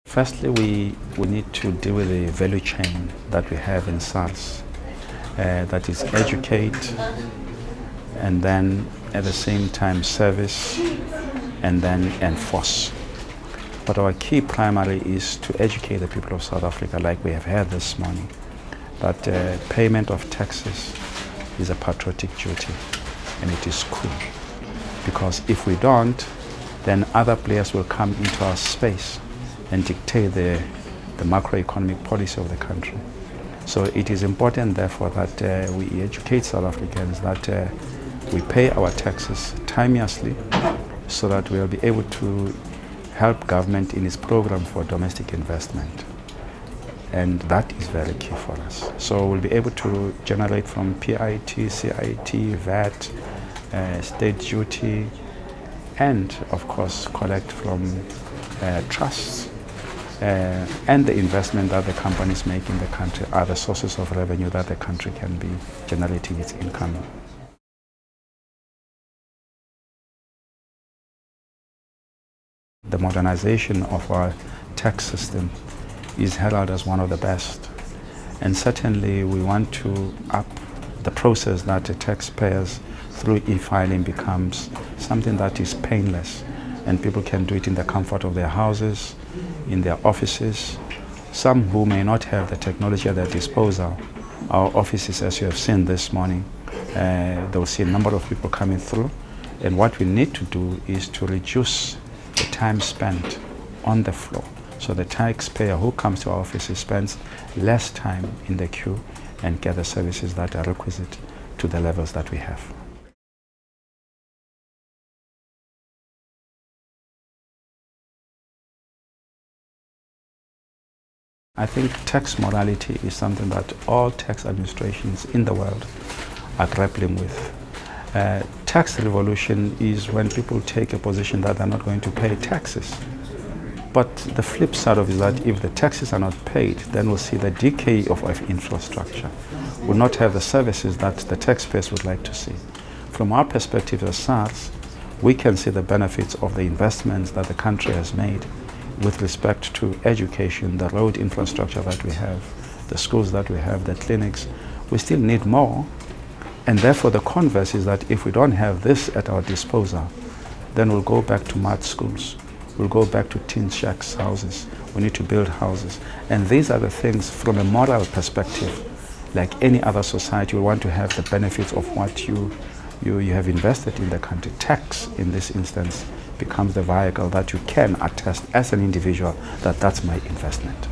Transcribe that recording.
Firstly, we need to deal with the value chain that we have in Sars. That is educate, and then at the same time service, and then enforce. But our key primary is to educate the people of South Africa, like we have heard this morning, that payment of taxes is a patriotic duty, and it is cool. Because if we don't, then other players will come into our space and dictate the macroeconomic policy of the country. So it is important, therefore, that we educate South Africans that we pay our taxes timeously so that we will be able to help government in its program for domestic investment. And that is very key for us. So we'll be able to generate from PIT, CIT, VAT, state duty, and of course collect from trusts and the investment that the companies make in the country are the sources of revenue that the country can be generating its income. The modernization of our tax system is heralded as one of the best, and certainly we want to up the process that the taxpayers through e-filing becomes something that is painless, and people can do it in the comfort of their houses, in their offices. Some who may not have the technology at their disposal, our offices, as you have seen this morning, they'll see a number of people coming through, and what we need to do is to reduce the time spent on the floor. So the taxpayer who comes to our offices spends less time in the queue and get the services that are requisite to the levels that we have. I think tax morality is something that all tax administrations in the world are grappling with. Tax revolution is when people take a position that they're not going to pay taxes. But the flip side of it is that if the taxes are not paid, then we'll see the decay of our infrastructure. We'll not have the services that the taxpayers would like to see. From our perspective as SARS, we can see the benefits of the investments that the country has made with respect to education, the road infrastructure that we have, the schools that we have, the clinics. We still need more. And therefore the converse is that if we don't have this at our disposal, then we'll go back to mud schools. We'll go back to tin shacks houses. We need to build houses. And these are the things from a moral perspective. Like any other society, we want to have the benefits of what you have invested in the country. Tax, in this instance, becomes the vehicle that you can attest as an individual that that's my investment.